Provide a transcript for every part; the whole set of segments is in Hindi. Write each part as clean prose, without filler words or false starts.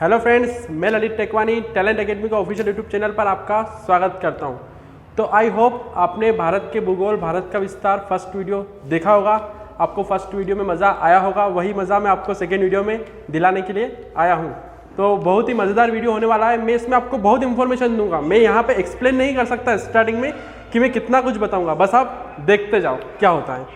हेलो फ्रेंड्स, मैं ललित टेकवानी टैलेंट एकेडमी का ऑफिशियल यूट्यूब चैनल पर आपका स्वागत करता हूं। तो आई होप आपने भारत के भूगोल, भारत का विस्तार फर्स्ट वीडियो देखा होगा। आपको फर्स्ट वीडियो में मज़ा आया होगा, वही मज़ा मैं आपको सेकेंड वीडियो में दिलाने के लिए आया हूं। तो बहुत ही मज़ेदार वीडियो होने वाला है। मैं इसमें आपको बहुत इंफॉर्मेशन दूंगा। मैं यहाँ पे एक्सप्लेन नहीं कर सकता स्टार्टिंग में कि मैं कितना कुछ बताऊँगा, बस आप देखते जाओ क्या होता है।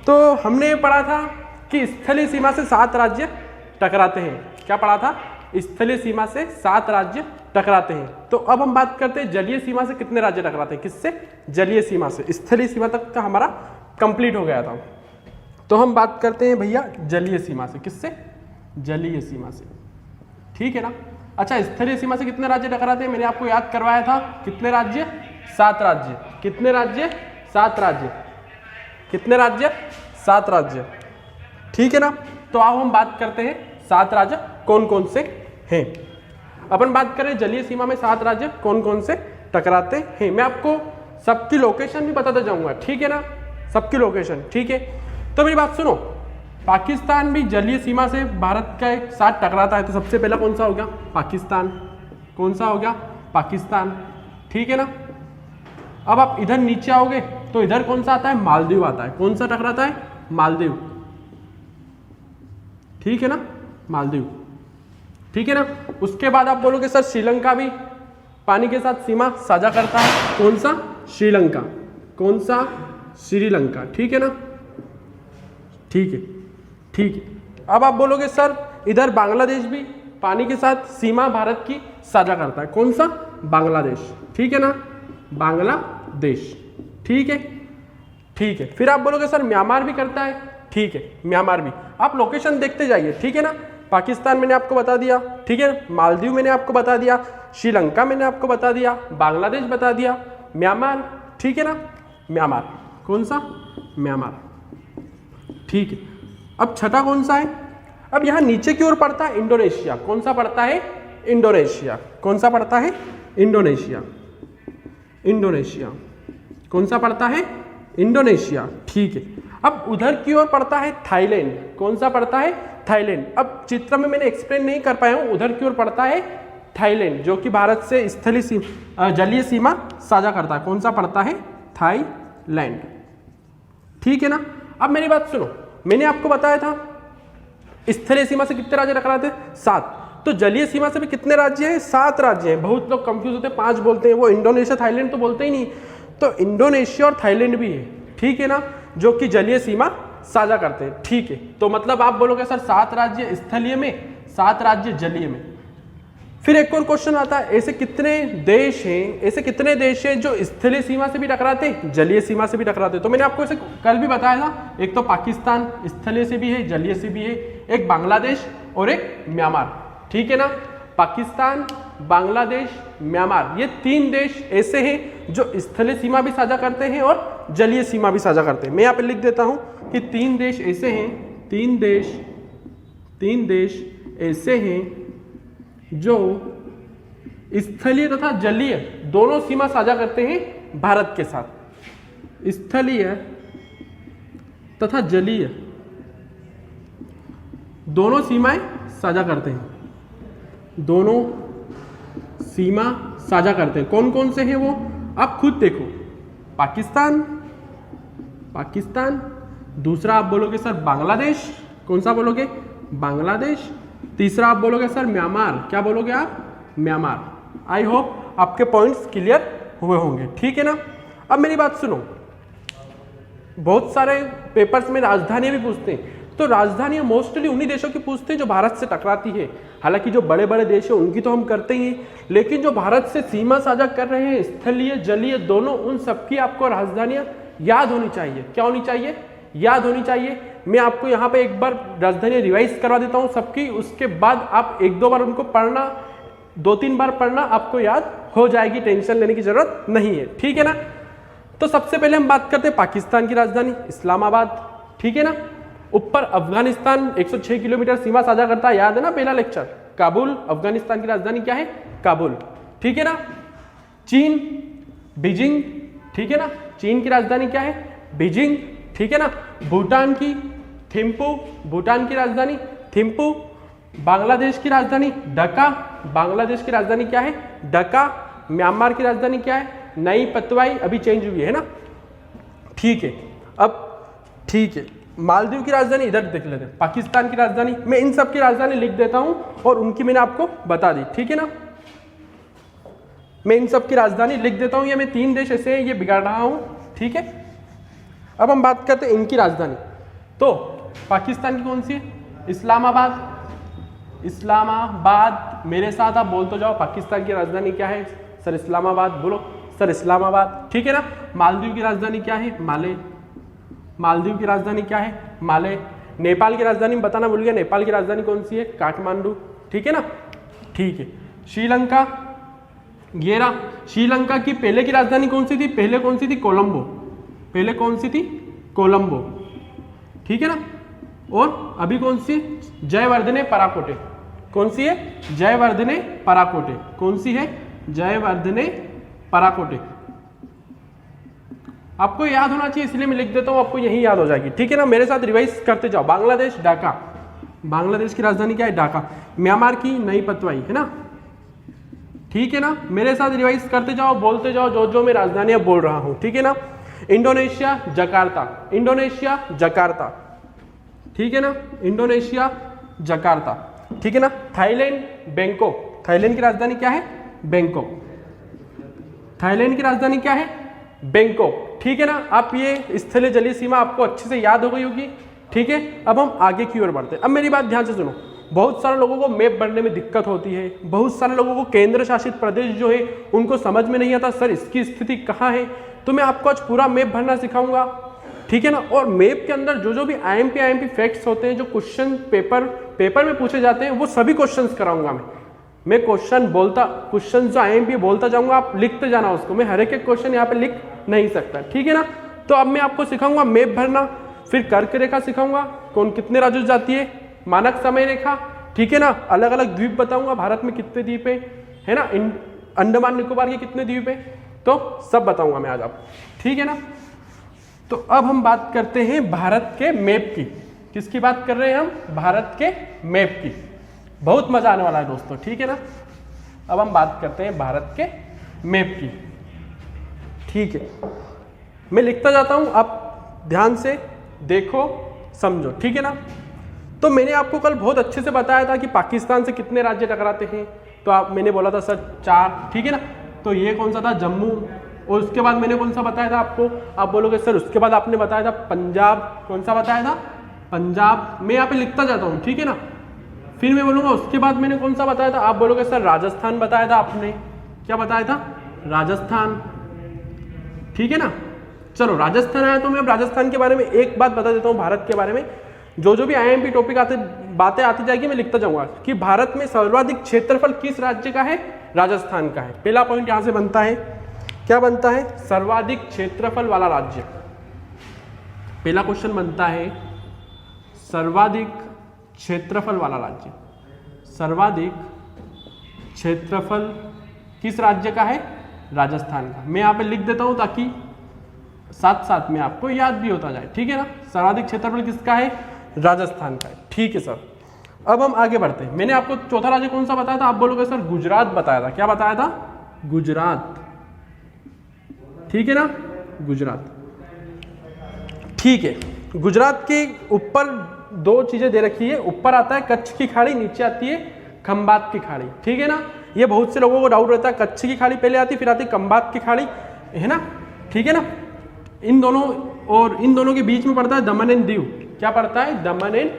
तो हमने पढ़ा था कि स्थलीय सीमा से 7 राज्य टकराते हैं। क्या पढ़ा था? स्थलीय सीमा से 7 राज्य टकराते हैं। तो अब हम बात करते हैं जलीय सीमा से कितने राज्य टकराते हैं। किससे? जलीय सीमा से। स्थलीय सीमा तक का हमारा कंप्लीट हो गया था। तो हम बात करते हैं भैया जलीय सीमा से। किससे? जलीय सीमा से। ठीक है ना। अच्छा, स्थलीय सीमा से कितने राज्य टकराते हैं? मैंने आपको याद करवाया था। कितने राज्य? 7 राज्य। कितने राज्य? 7 राज्य। कितने राज्य? 7 राज्य। ठीक है ना। तो अब हम बात करते हैं 7 राज्य कौन कौन से हैं। अपन बात करें जलीय सीमा में 7 राज्य कौन कौन से टकराते हैं। मैं आपको सबकी लोकेशन भी बताता जाऊंगा। ठीक है ना, सबकी लोकेशन। ठीक है, तो मेरी बात सुनो। पाकिस्तान भी जलीय सीमा से भारत का एक साथ टकराता है। तो सबसे पहला कौन सा हो गया? पाकिस्तान। कौन सा हो गया? पाकिस्तान। ठीक है ना। अब आप इधर नीचे आओगे तो इधर कौन सा आता है? मालदीव आता है। कौन सा टकराता है? मालदीव। ठीक है ना, मालदीव। ठीक है ना। उसके बाद आप बोलोगे सर श्रीलंका भी पानी के साथ सीमा साझा करता है। कौन सा? श्रीलंका। कौन सा? श्रीलंका। ठीक है ना। ठीक है, ठीक है। अब आप बोलोगे सर इधर बांग्लादेश भी पानी के साथ सीमा भारत की साझा करता है। कौन सा? बांग्लादेश। ठीक है ना, बांग्लादेश। ठीक है, ठीक है। फिर आप बोलोगे सर म्यांमार भी करता है। ठीक है, म्यांमार भी। आप लोकेशन देखते जाइए। ठीक है ना। पाकिस्तान मैंने आपको बता दिया। ठीक है, मालदीव मैंने आपको बता दिया, श्रीलंका मैंने आपको बता दिया, बांग्लादेश बता दिया, म्यांमार। ठीक है ना, म्यांमार। कौन सा? म्यांमार। ठीक है। अब छठा कौन सा है? अब यहां नीचे की ओर पड़ता है इंडोनेशिया। कौन सा पड़ता है? इंडोनेशिया। कौन सा पड़ता है? इंडोनेशिया। इंडोनेशिया। कौन सा पड़ता है? इंडोनेशिया। ठीक है। अब उधर की ओर पड़ता है थाईलैंड। कौन सा पड़ता है? थाईलैंड। अब चित्र में मैंने एक्सप्लेन नहीं कर पाया हूं। उधर की ओर पड़ता है थाईलैंड, जो कि भारत से स्थलीय सीमा जलीय सीमा साझा करता है। कौन सा पड़ता है? थाईलैंड। ठीक है ना। अब मेरी बात सुनो। मैंने आपको बताया था स्थलीय सीमा से कितने राज्य टकराते हैं? 7। तो जलीय सीमा से भी कितने राज्य हैं? 7 राज्य हैं। बहुत लोग कंफ्यूज होते हैं, 5 बोलते हैं। वो इंडोनेशिया थाईलैंड तो बोलते ही नहीं। तो इंडोनेशिया और थाईलैंड भी है। ठीक है ना, जो कि जलीय सीमा साझा करते हैं। ठीक है। तो मतलब आप बोलोगे सर 7 राज्य स्थलीय में, 7 राज्य जलीय में। फिर एक और क्वेश्चन आता है, ऐसे कितने देश हैं, ऐसे कितने देश हैं जो स्थलीय सीमा से भी टकराते हैं, जलीय सीमा से भी टकराते हैं? तो मैंने आपको इसे कल भी बताया था। एक तो पाकिस्तान स्थलीय से भी है, जलीय से भी है। एक बांग्लादेश और एक म्यांमार। ठीक है ना। पाकिस्तान, बांग्लादेश, म्यांमार, ये 3 देश ऐसे हैं जो स्थलीय सीमा भी साझा करते हैं और जलीय सीमा भी साझा करते हैं। मैं यहाँ पे लिख देता हूं कि 3 देश ऐसे हैं, 3 देश ऐसे हैं जो स्थलीय तथा जलीय दोनों सीमा साझा करते हैं भारत के साथ। स्थलीय तथा जलीय दोनों सीमाएं साझा करते हैं। दोनों सीमा साझा करते हैं। कौन कौन से हैं वो? आप खुद देखो। पाकिस्तान। दूसरा आप बोलोगे सर बांग्लादेश। कौन सा बोलोगे? बांग्लादेश। तीसरा आप बोलोगे सर म्यांमार। क्या बोलोगे आप? म्यांमार। आई होप आपके पॉइंट्स क्लियर हुए होंगे। ठीक है ना। अब मेरी बात सुनो। बहुत सारे पेपर्स में राजधानियां भी पूछते हैं। तो राजधानियां मोस्टली उन्हीं देशों की पूछते हैं जो भारत से टकराती है। हालांकि जो बड़े बड़े देश हैं उनकी तो हम करते ही हैं, लेकिन जो भारत से सीमा साझा कर रहे हैं स्थलीय जलीय दोनों, उन सबकी आपको राजधानियां याद होनी चाहिए। क्या होनी चाहिए? याद होनी चाहिए। मैं आपको यहाँ पे एक बार राजधानी रिवाइज करवा देता हूँ सबकी। उसके बाद आप 1-2 बार उनको पढ़ना, 2-3 बार पढ़ना, आपको याद हो जाएगी। टेंशन लेने की जरूरत नहीं है। ठीक है ना। तो सबसे पहले हम बात करते हैं पाकिस्तान की राजधानी इस्लामाबाद। ठीक है ना। ऊपर अफगानिस्तान 106 किलोमीटर सीमा साझा करता है, याद है ना पहला लेक्चर। काबुल, अफगानिस्तान की राजधानी क्या है? काबुल। ठीक है ना। चीन, बीजिंग। ठीक है ना। चीन की राजधानी क्या है? बीजिंग। ठीक है ना। भूटान की थिम्पू, भूटान की राजधानी थिम्पू। बांग्लादेश की राजधानी ढाका, बांग्लादेश की राजधानी क्या है? ढाका। म्यांमार की राजधानी क्या है? नई पतवाई, अभी चेंज हुई है ना, ठीक है। अब ठीक है, मालदीव की राजधानी इधर देख लेते हैं, पाकिस्तान की राजधानी, मैं इन सब की राजधानी लिख देता हूं और उनकी मैंने आपको बता दी, ठीक है ना। मैं इन सब की राजधानी लिख देता हूं, ये मैं 3 देश ऐसे ये बिगाड़ रहा हूं, ठीक है। अब हम बात करते हैं इनकी राजधानी। तो पाकिस्तान की कौन सी है? इस्लामाबाद, इस्लामाबाद। मेरे साथ आप बोल तो जाओ, पाकिस्तान की राजधानी क्या है? सर इस्लामाबाद। बोलो सर इस्लामाबाद, ठीक है ना। मालदीव की राजधानी क्या है? माले। मालदीव की राजधानी क्या है? माले। नेपाल की राजधानी बताना भूल गया, नेपाल की राजधानी कौन सी है? काठमांडू, ठीक है ना, ठीक है। श्रीलंका, ये रहा श्रीलंका की पहले की राजधानी कौन सी थी? पहले कौन सी थी? कोलंबो। पहले कौन सी थी? कोलंबो, ठीक है ना। और अभी कौन सी? जयवर्धने पराकोटे। कौन सी है? जयवर्धने पराकोटे। कौन सी है? जयवर्धने पराकोटे। आपको याद होना चाहिए, इसलिए मैं लिख देता हूं, आपको यही याद हो जाएगी, ठीक है ना। मेरे साथ रिवाइज करते जाओ। बांग्लादेश ढाका, बांग्लादेश की राजधानी क्या है? ढाका। म्यांमार की नई पतवाई, है ना, ठीक है ना। मेरे साथ रिवाइज करते जाओ, बोलते जाओ जो जो मैं राजधानियां बोल रहा हूं, ठीक है ना। इंडोनेशिया जकार्ता, इंडोनेशिया जकार्ता, ठीक है ना, इंडोनेशिया जकार्ता, ठीक है ना। थाईलैंड बैंकॉक, थाईलैंड की राजधानी क्या है? बैंकॉक। थाईलैंड की राजधानी क्या है? बैंकॉक, ठीक है ना। आप ये स्थलीय जलीय सीमा आपको अच्छे से याद हो गई होगी, ठीक है। अब हम आगे की ओर बढ़ते हैं। अब मेरी बात ध्यान से सुनो, बहुत सारे लोगों को मैप बनने में दिक्कत होती है, बहुत सारे लोगों को केंद्र शासित प्रदेश जो है उनको समझ में नहीं आता, सर इसकी स्थिति कहाँ है। तो मैं आपको आज पूरा मैप भरना सिखाऊंगा, ठीक है ना। और मैप के अंदर जो जो भी आईएमपी फैक्ट्स होते हैं, जो क्वेश्चन पेपर में पूछे जाते हैं, वो सभी क्वेश्चंस कराऊंगा मैं क्वेश्चन जो आईएमपी बोलता जाऊंगा, आप लिखते जाना उसको। मैं हर एक क्वेश्चन यहाँ पे लिख नहीं सकता, ठीक है ना। तो अब मैं आपको सिखाऊंगा मैप भरना, फिर कर्क रेखा सिखाऊंगा, कौन कितने राज्यों से जाती है, मानक समय रेखा, ठीक है ना। अलग अलग द्वीप बताऊंगा, भारत में कितने द्वीप है ना, अंडमान निकोबार के कितने द्वीप है, तो सब बताऊंगा मैं आज आपको, ठीक है ना। तो अब हम बात करते हैं भारत के मैप की। किसकी बात कर रहे हैं हम? भारत के मैप की। बहुत मजा आने वाला है दोस्तों, ठीक है ना। अब हम बात करते हैं भारत के मैप की, ठीक है। मैं लिखता जाता हूं, आप ध्यान से देखो समझो, ठीक है ना। तो मैंने आपको कल बहुत अच्छे से बताया था कि पाकिस्तान से कितने राज्य टकराते हैं, तो मैंने बोला था सर 4, ठीक है ना। तो ये कौन सा था? जम्मू। और उसके बाद मैंने कौन सा बताया था आपको? आप बोलोगे सर उसके बाद आपने बताया था पंजाब। कौन सा बताया था? पंजाब। मैं यहाँ पे लिखता जाता हूँ, ठीक है ना। फिर मैं बोलूँगा उसके बाद मैंने कौन सा बताया था, आप बोलोगे सर राजस्थान बताया था आपने। क्या बताया था? राजस्थान, ठीक है ना। चलो राजस्थान आया तो मैं अब राजस्थान के बारे में एक बात बता देता हूँ। भारत के बारे में जो जो भी आईएमपी टॉपिक बातें आती जाएगी मैं लिखता जाऊंगा कि भारत में सर्वाधिक क्षेत्रफल किस राज्य का है? राजस्थान का है। पहला पॉइंट यहां से बनता है, क्या बनता है? सर्वाधिक क्षेत्रफल वाला राज्य। पहला क्वेश्चन बनता है सर्वाधिक क्षेत्रफल वाला राज्य। सर्वाधिक क्षेत्रफल किस राज्य का है? राजस्थान का। मैं यहाँ पे लिख देता हूं ताकि साथ साथ में आपको याद भी होता जाए, ठीक है ना। सर्वाधिक क्षेत्रफल किसका है? राजस्थान का है, ठीक है सर। अब हम आगे बढ़ते हैं। मैंने आपको चौथा राज्य कौन सा बताया था? आप बोलोगे सर गुजरात बताया था। क्या बताया था? गुजरात, ठीक है ना, गुजरात, ठीक है। गुजरात के ऊपर 2 चीजें दे रखी है, ऊपर आता है कच्छ की खाड़ी, नीचे आती है खंबात की खाड़ी, ठीक है ना। ये बहुत से लोगों को डाउट रहता है, कच्छ की खाड़ी पहले आती फिर आती खंबात की खाड़ी, है ना, ठीक है ना। इन दोनों के बीच में पड़ता है दमन एंड दीव। क्या पड़ता है? दमन एंड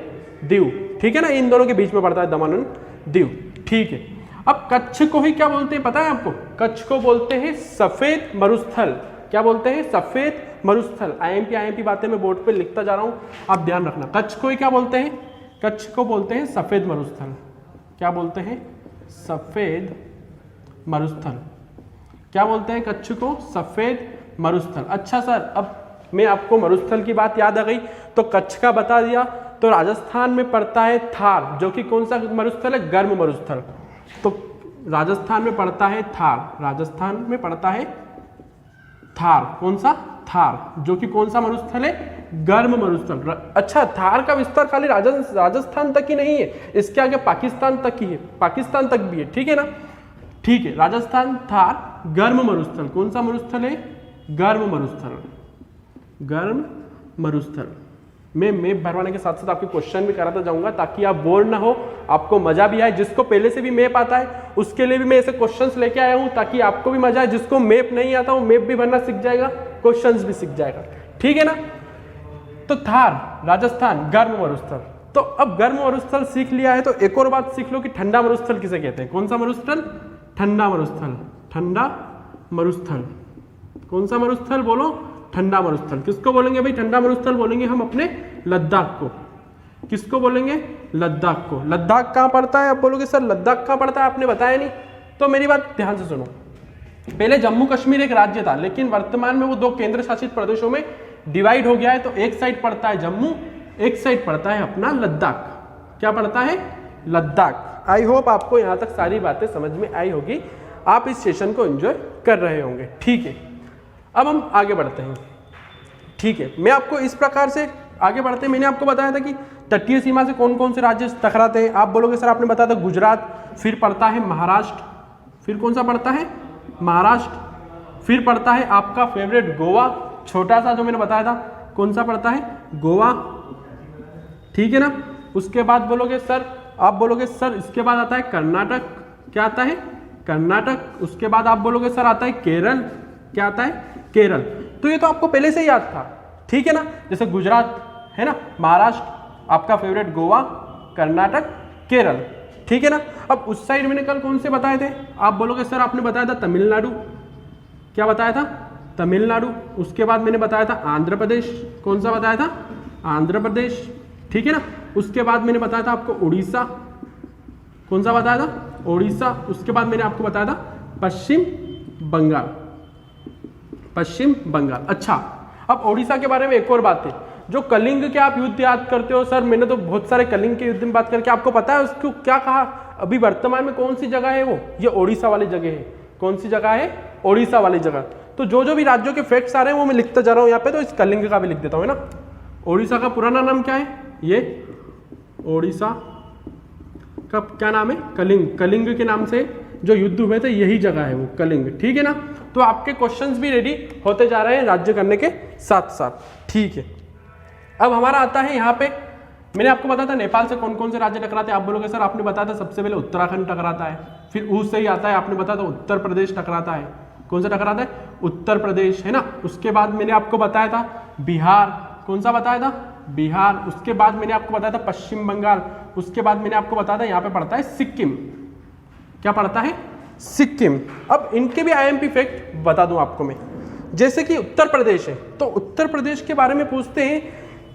दीव, ठीक है ना। इन दोनों के बीच में पड़ता है दमन एंड दीव, ठीक है। अब कच्छ को ही क्या बोलते हैं पता है आपको? कच्छ को बोलते हैं सफेद मरुस्थल। क्या बोलते हैं? सफेद मरुस्थल। आईएमपी बातें मैं बोर्ड पे लिखता जा रहा हूं, आप ध्यान रखना। कच्छ को ही क्या बोलते हैं? कच्छ को बोलते हैं सफेद मरुस्थल। क्या बोलते हैं? सफेद मरुस्थल। क्या बोलते हैं कच्छ को? सफेद मरुस्थल। अच्छा सर, अब मैं आपको मरुस्थल की बात याद आ गई तो कच्छ का बता दिया। तो राजस्थान में पड़ता है थार, जो कि कौन सा मरुस्थल है? गर्म मरुस्थल। तो राजस्थान में पड़ता है थार, राजस्थान में पड़ता है थार। कौन सा? थार, जो कि कौन सा मरुस्थल है? गर्म मरुस्थल। अच्छा, थार का विस्तार खाली राजस्थान तक ही नहीं है, इसके आगे पाकिस्तान तक ही है, पाकिस्तान तक भी है, ठीक है ना। ठीक है, राजस्थान, थार, गर्म मरुस्थल। कौन सा मरुस्थल है? गर्म मरुस्थल, गर्म मरुस्थल। मैं मैप भरवाने के साथ साथ आपके क्वेश्चन भी कराता जाऊंगा ताकि आप बोर ना हो, आपको मजा भी आए। जिसको पहले से भी मैप आता है उसके लिए भी मैं ऐसे क्वेश्चंस लेके आया हूं ताकि आपको भी मजा आए। जिसको मैप नहीं आता वो मैप भी भरना सीख जाएगा, क्वेश्चंस भी सीख जाएगा, ठीक है ना। तो थार, राजस्थान, गर्म मरुस्थल। तो अब गर्म मरुस्थल सीख लिया है तो एक और बात सीख लो कि ठंडा मरुस्थल किसे कहते हैं। कौन सा मरुस्थल? ठंडा मरुस्थल। ठंडा मरुस्थल, कौन सा मरुस्थल बोलो? ठंडा मरुस्थल। किसको बोलेंगे भाई ठंडा मरुस्थल? बोलेंगे हम अपने लद्दाख को। किसको बोलेंगे? लद्दाख को। लद्दाख कहाँ पड़ता है? आप बोलोगे सर लद्दाख कहाँ पड़ता है, आपने बताया नहीं। तो मेरी बात ध्यान से सुनो, पहले जम्मू कश्मीर एक राज्य था, लेकिन वर्तमान में वो 2 केंद्र शासित प्रदेशों में डिवाइड हो गया है। तो एक साइड पड़ता है जम्मू, एक साइड पड़ता है अपना लद्दाख। क्या पड़ता है? लद्दाख। आई होप आपको यहाँ तक सारी बातें समझ में आई होगी, आप इस सेशन को एंजॉय कर रहे होंगे, ठीक है। अब हम आगे बढ़ते हैं, ठीक है। मैं आपको इस प्रकार से आगे बढ़ते हैं, मैंने आपको बताया था कि तटीय सीमा से कौन कौन से राज्य टकराते हैं। आप बोलोगे सर आपने बताया था गुजरात, फिर पड़ता है महाराष्ट्र, फिर कौन सा पड़ता है? महाराष्ट्र, फिर पड़ता है आपका फेवरेट गोवा, छोटा सा जो मैंने बताया था, कौन सा पड़ता है? गोवा, ठीक है ना। उसके बाद बोलोगे सर, आप बोलोगे सर इसके बाद आता है कर्नाटक। क्या आता है? कर्नाटक। उसके बाद आप बोलोगे सर आता है केरल। क्या आता है? केरल। तो ये तो आपको पहले से ही याद था, ठीक है ना। जैसे गुजरात है ना, महाराष्ट्र, आपका फेवरेट गोवा, कर्नाटक, केरल, ठीक है ना। अब उस साइड मैंने कल कौन से बताए थे? आप बोलोगे सर आपने बताया था तमिलनाडु। क्या बताया था? तमिलनाडु। उसके बाद मैंने बताया था आंध्र प्रदेश। कौन सा बताया था? आंध्र प्रदेश, ठीक है ना। उसके बाद मैंने बताया था आपको उड़ीसा। कौन सा बताया था? उड़ीसा। उसके बाद मैंने आपको बताया था पश्चिम बंगाल, पश्चिम बंगाल। अच्छा, अब ओडिशा के बारे में एक और बात है, जो कलिंग के आप युद्ध याद करते हो सर, मैंने तो बहुत सारे कलिंग के युद्ध में बात करके आपको पता है उसको क्या कहा? अभी वर्तमान में कौन सी जगह है वो? ये ओडिशा वाली जगह है। कौन सी जगह है? ओडिशा वाली जगह। तो जो भी राज्यों के फैक्ट्स आ रहे हैं वो मैं लिखता जा रहा हूँ यहाँ पे, तो इस कलिंग का भी लिख देता हूँ, है ना। ओडिशा का पुराना नाम क्या है? ये ओडिशा का क्या नाम है? कलिंग। कलिंग के नाम से जो युद्ध हुए थे यही जगह है वो, कलिंग, ठीक है ना। तो आपके क्वेश्चंस भी रेडी होते जा रहे हैं राज्य करने के साथ साथ, ठीक है। अब हमारा आता है यहाँ पे, मैंने आपको बताया था नेपाल से कौन कौन से राज्य टकराते हैं। आप बोलोगे सर आपने बताया था सबसे पहले उत्तराखंड टकराता है, फिर उससे ही आता है आपने बताया था उत्तर प्रदेश टकराता है। कौन सा टकराता है? उत्तर प्रदेश, है ना। उसके बाद मैंने आपको बताया था बिहार। कौन सा बताया था? बिहार। उसके बाद मैंने आपको बताया था पश्चिम बंगाल। उसके बाद मैंने आपको बताया था यहाँ पे पड़ता है सिक्किम। क्या पड़ता है? सिक्किम। अब इनके भी आईएमपी फैक्ट बता दूं आपको मैं, जैसे कि उत्तर प्रदेश है, तो उत्तर प्रदेश के बारे में पूछते हैं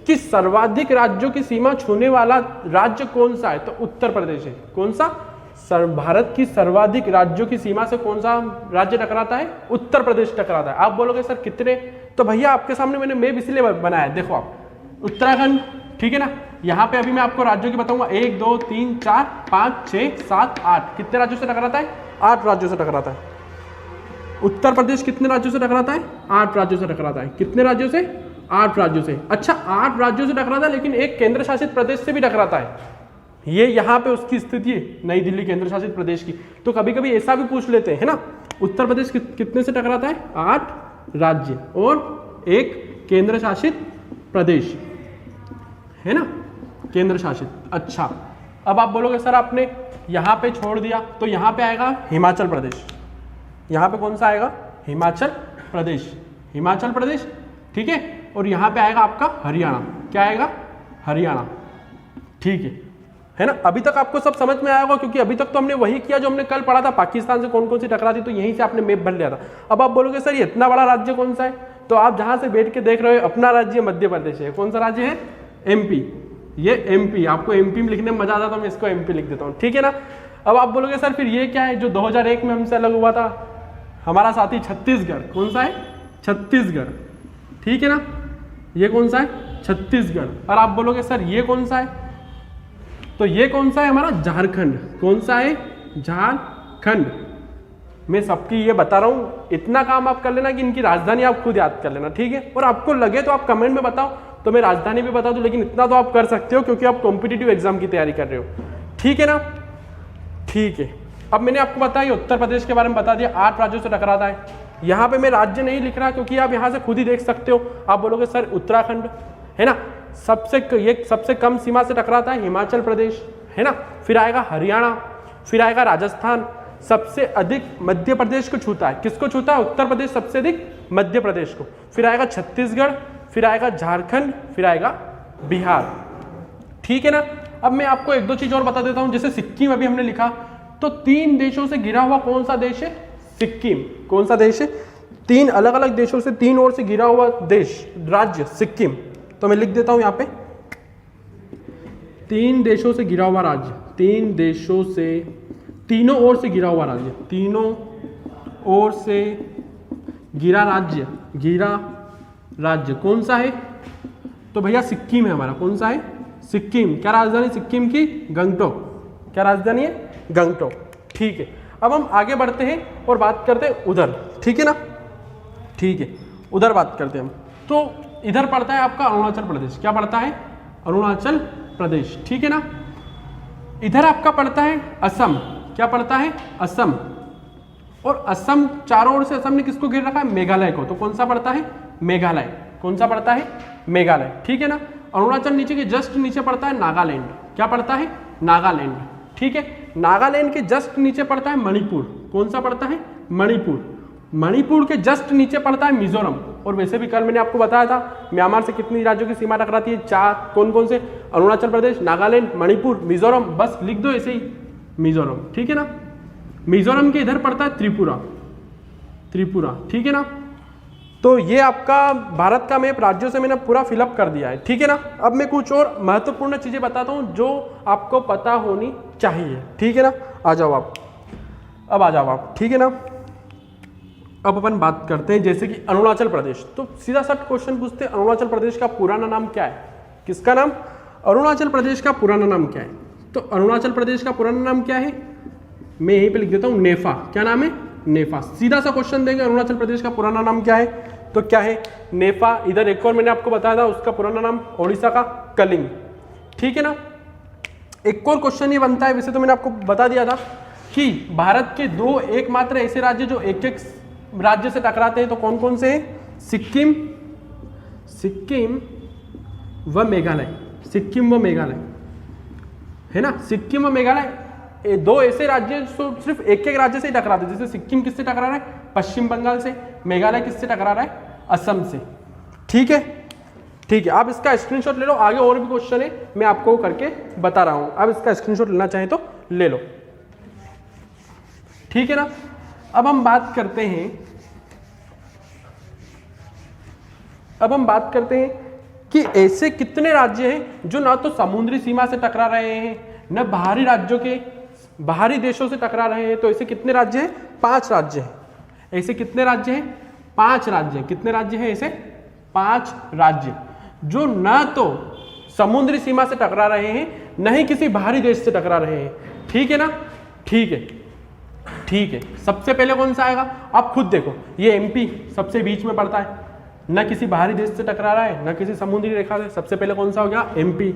कि सर्वाधिक राज्यों की सीमा छूने वाला राज्य कौन सा है, तो उत्तर प्रदेश है। कौन सा? भारत की सर्वाधिक राज्यों की सीमा से कौन सा राज्य टकराता है? उत्तर प्रदेश टकराता है। आप बोलोगे सर कितने? तो भैया आपके सामने मैंने मैप इसलिए बनाया है, देखो आप, उत्तराखंड, ठीक है ना। यहाँ पे अभी मैं आपको राज्यों की बताऊंगा, 1 2 3 4 5 6 7 8, कितने राज्यों से टकराता है? 8 राज्यों से टकराता है। उत्तर प्रदेश कितने राज्यों से टकराता है? 8 राज्यों से टकराता है। कितने राज्यों से? 8 राज्यों से। अच्छा, 8 राज्यों से टकराता है, लेकिन एक केंद्र शासित प्रदेश से भी टकराता है। ये यहाँ पे उसकी स्थिति है, नई दिल्ली केंद्र शासित प्रदेश की। तो कभी कभी ऐसा भी पूछ लेते हैं, है ना। उत्तर प्रदेश कितने से टकराता है? 8 राज्य और एक केंद्र शासित प्रदेश, है ना, केंद्र शासित। अच्छा, अब आप बोलोगे सर आपने यहाँ पे छोड़ दिया, तो यहाँ पे आएगा हिमाचल प्रदेश। यहाँ पे कौन सा आएगा? हिमाचल प्रदेश, हिमाचल प्रदेश, ठीक है। और यहाँ पे आएगा आपका हरियाणा। क्या आएगा? हरियाणा, ठीक है ना। अभी तक आपको सब समझ में आया होगा, क्योंकि अभी तक तो हमने वही किया जो हमने कल पढ़ा था, पाकिस्तान से कौन कौन सी टकराती, तो यहीं से आपने मैप भर लिया था। अब आप बोलोगे सर ये इतना बड़ा राज्य कौन सा है, तो आप जहाँ से बैठ के देख रहे हो अपना राज्य मध्य प्रदेश है। कौन सा राज्य है? एमपी। ये एमपी, आपको एमपी में लिखने में मजा आता, तो मैं इसको एमपी लिख देता हूँ, ठीक है ना। अब आप बोलोगे सर फिर ये क्या है जो 2001 में हमसे अलग हुआ था? हमारा साथी छत्तीसगढ़। कौन सा है? छत्तीसगढ़, ठीक है ना। ये कौन सा है? छत्तीसगढ़। और आप बोलोगे सर ये कौन सा है, तो ये कौन सा है? हमारा झारखंड। कौन सा है? झारखंड। मैं सबकी ये बता रहा हूँ, इतना काम आप कर लेना कि इनकी राजधानी आप खुद याद कर लेना, ठीक है। और आपको लगे तो आप कमेंट में बताओ तो मैं राजधानी भी बता दूं, लेकिन इतना तो आप कर सकते हो क्योंकि आप कॉम्पिटिटिव एग्जाम की तैयारी कर रहे हो। ठीक है ना, ठीक है। अब मैंने आपको बताया उत्तर प्रदेश के बारे में बता दिया, 8 राज्यों से टकराता है। यहाँ पे मैं राज्य नहीं लिख रहा क्योंकि आप यहाँ से खुद ही देख सकते हो। आप बोलोगे सर उत्तराखंड है ना, सबसे कम सीमा से टकराता है हिमाचल प्रदेश है ना, फिर आएगा हरियाणा, फिर आएगा राजस्थान, सबसे अधिक मध्य प्रदेश को छूता है। किसको छूता है? उत्तर प्रदेश सबसे अधिक मध्य प्रदेश को, फिर आएगा छत्तीसगढ़, फिर आएगा झारखंड, फिर आएगा बिहार। ठीक है ना। अब मैं आपको एक दो चीज और बता देता हूं, जैसे सिक्किम अभी हमने लिखा, तो 3 देशों से घिरा हुआ कौन सा देश है? सिक्किम। कौन सा देश है? 3 अलग अलग देशों से, 3 ओर से घिरा हुआ देश, राज्य सिक्किम। तो मैं लिख देता हूं यहां पे 3 देशों से घिरा हुआ राज्य, 3 देशों से, तीनों ओर से घिरा हुआ राज्य, तीनों ओर से घिरा राज्य, घिरा राज्य कौन सा है? तो भैया सिक्किम है हमारा। कौन सा है? सिक्किम। क्या राजधानी सिक्किम की? गंगटोक। क्या राजधानी है? गंगटोक। ठीक है। अब हम आगे बढ़ते हैं और बात करते हैं उधर। ठीक है ना, ठीक है, उधर बात करते हैं हम। तो इधर पड़ता है आपका अरुणाचल प्रदेश। क्या पड़ता है? अरुणाचल प्रदेश। ठीक है ना। इधर आपका पड़ता है असम। क्या पड़ता है? असम। और असम, चारों ओर से असम ने किसको घेर रखा है? मेघालय को। तो कौन सा पड़ता है? मेघालय। कौन सा पड़ता है? मेघालय। ठीक है ना। अरुणाचल नीचे के जस्ट नीचे पड़ता है नागालैंड। क्या पड़ता है? नागालैंड। ठीक है। नागालैंड के जस्ट नीचे पड़ता है मणिपुर। कौन सा पड़ता है? मणिपुर। मणिपुर के जस्ट नीचे पड़ता है मिजोरम। और वैसे भी कल मैंने आपको बताया था म्यांमार से कितनी राज्यों की सीमा टकराती है? 4। कौन कौन से? अरुणाचल प्रदेश, नागालैंड, मणिपुर, मिजोरम। बस लिख दो ऐसे ही, मिजोरम। ठीक है ना। मिजोरम के इधर पड़ता है त्रिपुरा। त्रिपुरा। ठीक है ना। तो ये आपका भारत का मैप राज्यों से मैंने पूरा फिलअप कर दिया है। ठीक है ना। अब मैं कुछ और महत्वपूर्ण चीजें बताता हूं जो आपको पता होनी चाहिए। ठीक है ना। आ जाओ आप, अब आ जाओ आप। ठीक है ना। अब अपन बात करते हैं जैसे कि अरुणाचल प्रदेश। तो सीधा सा क्वेश्चन पूछते हैं, अरुणाचल प्रदेश का पुराना नाम क्या है? किसका नाम? अरुणाचल प्रदेश का पुराना नाम क्या है? तो अरुणाचल प्रदेश का पुराना नाम क्या है? मैं यहीं पे लिख देता हूं नेफा। क्या नाम है? नेफा। सीधा सा क्वेश्चन देंगे, अरुणाचल प्रदेश का पुराना नाम क्या है? तो क्या है? नेफा। इधर एक और मैंने आपको बताया था, उसका पुराना नाम ओडिशा का कलिंग। ठीक है ना। एक और क्वेश्चन ये बनता है, वैसे तो मैंने आपको बता दिया था कि भारत के 2 एकमात्र ऐसे राज्य जो एक एक राज्य से टकराते हैं, तो कौन कौन से हैं? सिक्किम, सिक्किम व मेघालय। सिक्किम व मेघालय है ना। सिक्किम व मेघालय 2 ऐसे राज्य जो सिर्फ एक एक राज्य से ही टकराते हैं। जैसे सिक्किम किससे टकरा रहा है? पश्चिम बंगाल से। मेघालय किससे टकरा रहा है? असम से। ठीक है, ठीक है। आप इसका स्क्रीनशॉट ले लो, आगे और भी क्वेश्चन है मैं आपको करके बता रहा हूं। आप इसका स्क्रीनशॉट लेना चाहें तो ले लो। ठीक है ना। अब हम बात करते हैं, अब हम बात करते हैं कि ऐसे कितने राज्य हैं जो ना तो समुद्री सीमा से टकरा रहे हैं, न बाहरी राज्यों के, बाहरी देशों से टकरा रहे हैं। तो ऐसे कितने राज्य हैं? 5 राज्य हैं। ऐसे कितने राज्य हैं? 5 राज्य हैं। कितने राज्य हैं ऐसे? 5 राज्य जो न तो समुद्री सीमा से टकरा रहे हैं, न ही किसी बाहरी देश से टकरा रहे हैं। ठीक है ना। ठीक है, ठीक है। सबसे पहले कौन सा आएगा? आप खुद देखो, ये एमपी सबसे बीच में पड़ता है, न किसी बाहरी देश से टकरा रहा है, न किसी समुद्री रेखा से। सबसे पहले कौन सा हो गया? एमपी।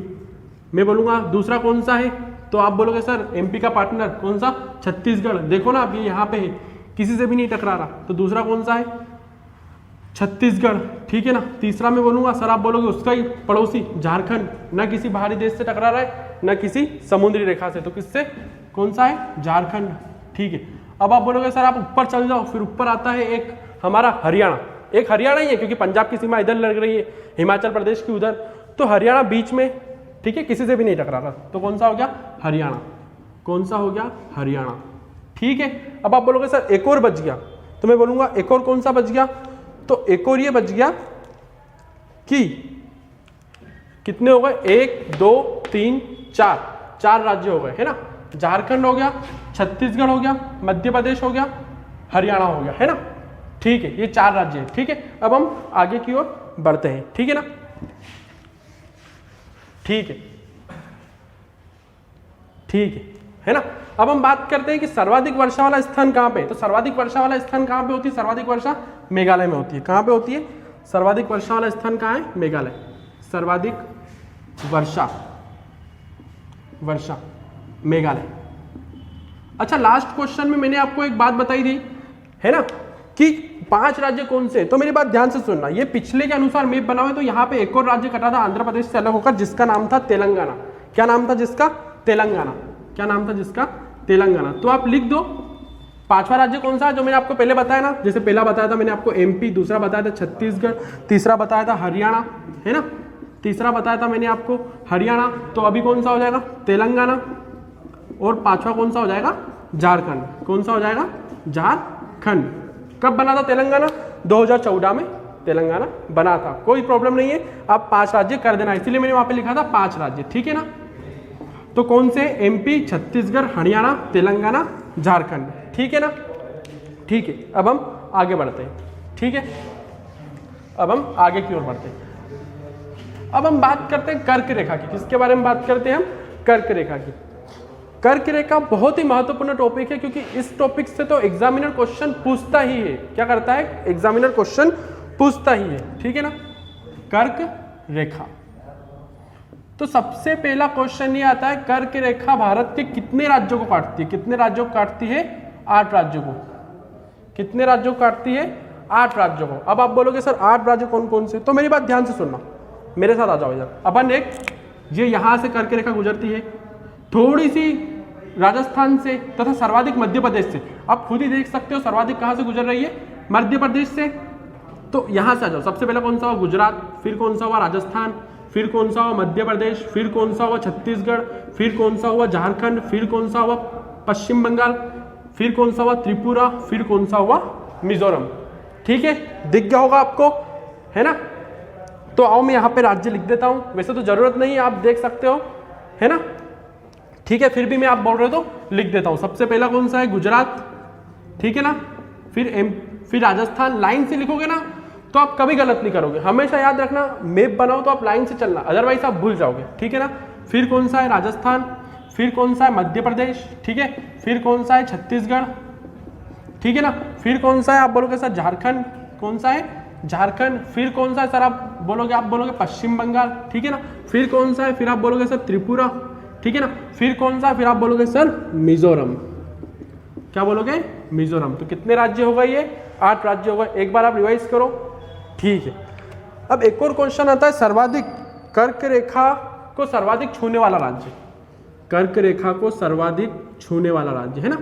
मैं बोलूंगा दूसरा कौन सा है, तो आप बोलोगे सर एमपी का पार्टनर कौन सा? छत्तीसगढ़। देखो ना, अब ये यहाँ पे है, किसी से भी नहीं टकरा रहा। तो दूसरा कौन सा है? छत्तीसगढ़। ठीक है ना। तीसरा मैं बोलूंगा, सर आप बोलोगे उसका ही पड़ोसी झारखंड, न किसी बाहरी देश से टकरा रहा है, न किसी समुद्री रेखा से। तो किससे? कौन सा है? झारखंड। ठीक है। अब आप बोलोगे सर आप ऊपर चल जाओ, फिर ऊपर आता है एक हमारा हरियाणा। एक हरियाणा ही है क्योंकि पंजाब की सीमा इधर लग रही है, हिमाचल प्रदेश की उधर। तो हरियाणा बीच में, ठीक है, किसी से भी नहीं टकरा रहा। तो कौन सा हो गया? हरियाणा। कौन सा हो गया? हरियाणा। ठीक है। अब आप बोलोगे सर एक और बच गया, तो मैं बोलूंगा एक और कौन सा बच गया? तो एक और ये बच गया कि कितने हो गए? 1 2 3 4 राज्य हो गए, है ना। झारखंड हो गया, छत्तीसगढ़ हो गया, मध्य प्रदेश हो गया, हरियाणा हो गया, है ना। ठीक है, ये 4 राज्य हैं। ठीक है। अब हम आगे की ओर बढ़ते हैं। ठीक है ना। ठीक है, ठीक है ना। अब हम बात करते हैं कि सर्वाधिक वर्षा वाला स्थान कहां पे है। तो सर्वाधिक वर्षा वाला स्थान कहां पे होती है? सर्वाधिक वर्षा मेघालय में होती है। कहां पे होती है? सर्वाधिक वर्षा वाला स्थान कहां है? मेघालय। सर्वाधिक वर्षा, वर्षा मेघालय। अच्छा, लास्ट क्वेश्चन में मैंने आपको एक बात बताई थी, है ना, कि 5 राज्य कौन से, तो मेरी बात ध्यान से सुनना। ये पिछले के अनुसार मैप बना हुआ है, तो यहाँ पे एक और राज्य कटा था आंध्र प्रदेश से अलग होकर, जिसका नाम था तेलंगाना। क्या नाम था जिसका? तेलंगाना। क्या नाम था जिसका? तेलंगाना। तो आप लिख दो 5वां राज्य कौन सा है, जो मैंने आपको पहले बताया ना, जैसे पहला बताया था मैंने आपको MP, दूसरा बताया था छत्तीसगढ़, तीसरा बताया था हरियाणा, है ना, तीसरा बताया था मैंने आपको हरियाणा। तो अभी कौन सा हो जाएगा? तेलंगाना। और 5वां कौन सा हो जाएगा? झारखंड। कौन सा हो जाएगा? झारखंड। कब बना था तेलंगाना? 2014 में तेलंगाना बना था। कोई प्रॉब्लम नहीं है, आप 5 राज्य कर देना, इसीलिए मैंने वहां पे लिखा था 5 राज्य, ठीक है ना। तो कौन से? MP, छत्तीसगढ़, हरियाणा, तेलंगाना, झारखंड, ठीक है ना। ठीक है, अब हम आगे बढ़ते हैं, ठीक है, अब हम आगे की ओर बढ़ते हैं। अब हम बात करते हैं कर्क रेखा की। किसके बारे में बात करते हैं हम? कर्क रेखा की। कर्क रेखा बहुत ही महत्वपूर्ण टॉपिक है, क्योंकि इस टॉपिक से तो एग्जामिनर क्वेश्चन पूछता ही है। क्या करता है? एग्जामिनर क्वेश्चन पूछता ही है, ठीक है ना। कर्क रेखा, तो सबसे पहला क्वेश्चन ये आता है, कर्क रेखा भारत के कितने राज्यों को काटती है? कितने राज्यों को काटती है? 8 राज्यों को। कितने राज्यों को काटती है? 8 राज्यों को। अब आप बोलोगे सर 8 राज्य कौन कौन से, तो मेरी बात ध्यान से सुनना, मेरे साथ आ जाओ इधर। अपन एक, ये यहां से कर्क रेखा गुजरती है, थोड़ी सी राजस्थान से तथा सर्वाधिक मध्य प्रदेश से। आप खुद ही देख सकते हो सर्वाधिक कहां से गुजर रही है? मध्य प्रदेश से। तो यहां से आ जाओ। सबसे पहले कौन सा हुआ? गुजरात, फिर कौन सा हुआ? राजस्थान, फिर कौन सा हुआ? मध्य प्रदेश, फिर कौन सा हुआ? छत्तीसगढ़, फिर कौन सा हुआ? झारखंड, फिर कौन सा हुआ? पश्चिम बंगाल, फिर कौन सा हुआ? त्रिपुरा, फिर कौन सा हुआ? मिजोरम। ठीक है, दिख गया होगा आपको, है ना। तो आओ मैं यहाँ पे राज्य लिख देता हूँ, वैसे तो जरूरत नहीं है, आप देख सकते हो, है ना। ठीक है, फिर भी मैं आप बोल रहे हो तो लिख देता हूँ। सबसे पहला कौन सा है? गुजरात, ठीक है ना। फिर राजस्थान। लाइन से लिखोगे ना तो आप कभी गलत नहीं करोगे, हमेशा याद रखना, मैप बनाओ तो आप लाइन से चलना, अदरवाइज आप भूल जाओगे, ठीक है ना। फिर कौन सा है? राजस्थान, फिर कौन सा है? मध्य प्रदेश, ठीक है, फिर कौन सा है? छत्तीसगढ़, ठीक है ना। फिर कौन सा है? आप बोलोगे सर झारखंड, कौन सा है? झारखंड। फिर कौन सा है सर? आप बोलोगे पश्चिम बंगाल, ठीक है ना। फिर कौन सा है? फिर आप बोलोगे सर त्रिपुरा, ठीक है ना। फिर कौन सा? फिर आप बोलोगे सर मिजोरम। क्या बोलोगे? मिजोरम। तो कितने राज्य हो गए? ये 8 राज्य हो गए। एक बार आप रिवाइज करो, ठीक है। अब एक और क्वेश्चन आता है, सर्वाधिक कर्क रेखा को सर्वाधिक छूने वाला राज्य। कर्क रेखा को सर्वाधिक छूने वाला राज्य, है ना,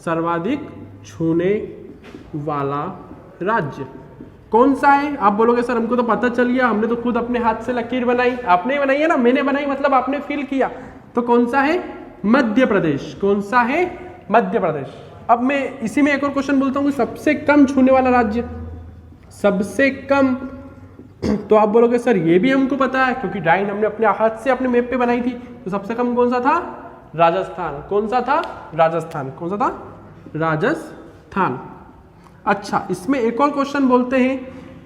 सर्वाधिक छूने वाला राज्य कौन सा है? आप बोलोगे सर हमको तो पता चल गया, हमने तो खुद अपने हाथ से लकीर बनाई। आपने बनाई है ना, मैंने बनाई मतलब आपने फील किया। तो कौन सा है? मध्य प्रदेश। कौन सा है? मध्य प्रदेश। अब मैं इसी में एक और क्वेश्चन बोलता हूँ, सबसे कम छूने वाला राज्य, सबसे कम। तो आप बोलोगे सर ये भी हमको पता है, क्योंकि लाइन हमने अपने हाथ से अपने मैप पे बनाई थी। तो सबसे कम कौन सा था? राजस्थान। कौन सा था? राजस्थान। कौन सा था? राजस्थान। अच्छा, इसमें एक और क्वेश्चन बोलते हैं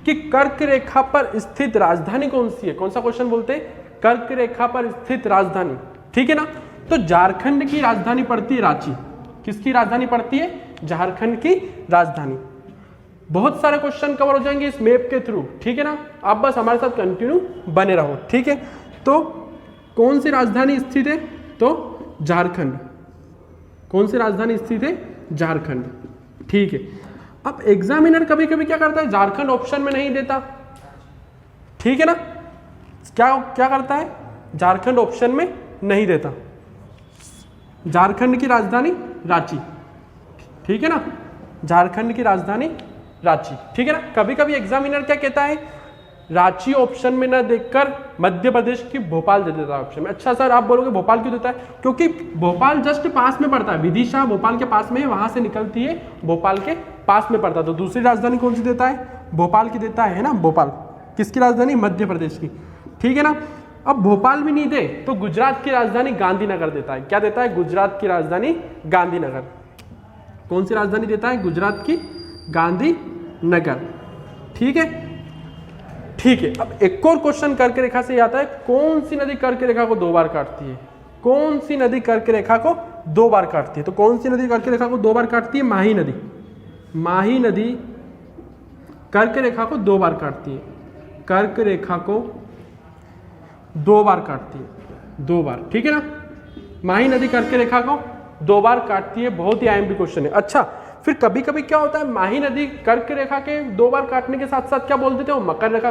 कि कर्क रेखा पर स्थित राजधानी कौन सी है? कौन सा क्वेश्चन बोलते हैं? कर्क रेखा पर स्थित राजधानी, ठीक है ना। तो झारखंड की राजधानी पड़ती है रांची। किसकी राजधानी पड़ती है? झारखंड की राजधानी। बहुत सारे क्वेश्चन कवर हो जाएंगे इस मैप के थ्रू, ठीक है ना। आप बस हमारे साथ कंटिन्यू बने रहो, ठीक है। तो कौन सी राजधानी स्थित है? तो झारखंड। कौन सी राजधानी स्थित है? झारखंड, ठीक है। अब एग्जामिनर कभी कभी क्या करता है, झारखंड ऑप्शन में नहीं देता, ठीक है ना। क्या करता है? झारखंड ऑप्शन में नहीं देता। झारखंड की राजधानी रांची, ठीक है ना, झारखंड की राजधानी रांची, ठीक है ना। कभी कभी एग्जामिनर क्या कहता है, रांची ऑप्शन में न देखकर मध्य प्रदेश की भोपाल दे देता है ऑप्शन में। अच्छा सर आप बोलोगे भोपाल क्यों देता है? क्योंकि भोपाल जस्ट पास में पड़ता है, विदिशा भोपाल के पास में है, वहां से निकलती है, भोपाल के पास में पड़ता है। तो दूसरी राजधानी कौन सी देता है? भोपाल की देता है ना, भोपाल। किसकी राजधानी? मध्य प्रदेश की, ठीक है ना। अब भोपाल भी नहीं दे तो गुजरात की राजधानी गांधीनगर देता है। क्या देता है? गुजरात की राजधानी गांधीनगर। कौन सी राजधानी देता है? गुजरात की गांधीनगर, ठीक है, ठीक है। अब एक और क्वेश्चन कर्क रेखा से आता है, कौन सी नदी कर्क रेखा को 2 बार काटती है? कौन सी नदी कर्क रेखा को 2 बार काटती है? तो कौन सी नदी कर्क रेखा को 2 बार काटती है? माही नदी। माही नदी कर्क रेखा को 2 बार काटती है। कर्क रेखा को 2 बार काटती है, 2 बार, ठीक है ना। माही नदी कर्क रेखा को 2 बार काटती है, बहुत ही आईएमपी क्वेश्चन है। अच्छा, फिर कभी कभी क्या होता है, माही नदी कर्क रेखा के 2 बार काटने के साथ साथ क्या बोल देते हो, मकर रेखा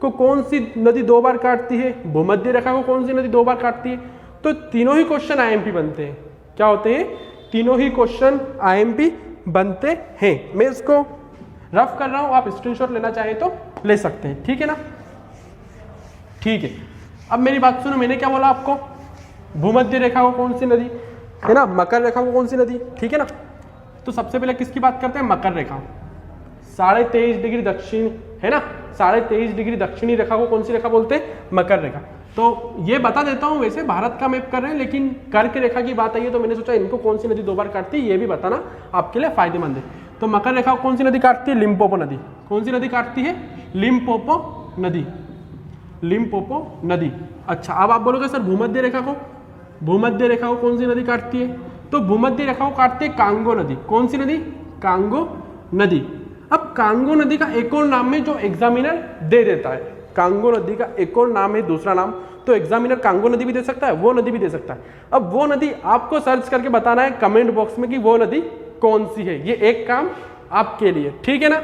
को कौन सी नदी 2 बार काटती है, भूमध्य रेखा को कौन सी नदी 2 बार काटती है। तो तीनों ही क्वेश्चन आईएमपी बनते हैं। क्या होते हैं, तीनों ही क्वेश्चन आईएमपी बनते हैं। मैं इसको रफ कर रहा हूं, आप स्क्रीनशॉट लेना चाहें तो ले सकते हैं, ठीक है ना। ठीक है, अब मेरी बात सुनो, मैंने क्या बोला आपको, भूमध्य रेखा को कौन सी नदी है ना, मकर रेखा को कौन सी नदी, ठीक है ना। तो सबसे पहले किसकी बात करते हैं, मकर रेखा, 23.5 डिग्री दक्षिण है ना, 23.5 डिग्री दक्षिणी रेखा को कौन सी रेखा बोलते हैं, मकर रेखा। तो ये बता देता हूं, वैसे भारत का मैप कर रहे हैं, लेकिन कर्क रेखा की बात आई है तो मैंने सोचा इनको कौन सी नदी 2 बार काटती है ये भी बताना आपके लिए फायदेमंद है। तो मकर रेखा को कौन सी नदी काटती है, लिम्पोपो नदी। कौन सी नदी काटती है, लिम्पोपो नदी, लिम्पोपो नदी। अच्छा, अब आप बोलोगे सर भूमध्य रेखा को, भूमध्य रेखा को कौन सी नदी काटती है, तो भूमध्य रेखा को काटती है कांगो नदी। कौन सी नदी, कांगो नदी। अब कांगो नदी का एक और नाम है जो एग्जामिनर दे देता है, कांगो नदी का एक और नाम है, दूसरा नाम, तो एग्जामिनर कांगो नदी भी दे सकता है, वो नदी भी दे सकता है। अब वो नदी आपको सर्च करके बताना है कमेंट बॉक्स में कि वो नदी कौन सी है, ये एक काम आपके लिए, ठीक है ना।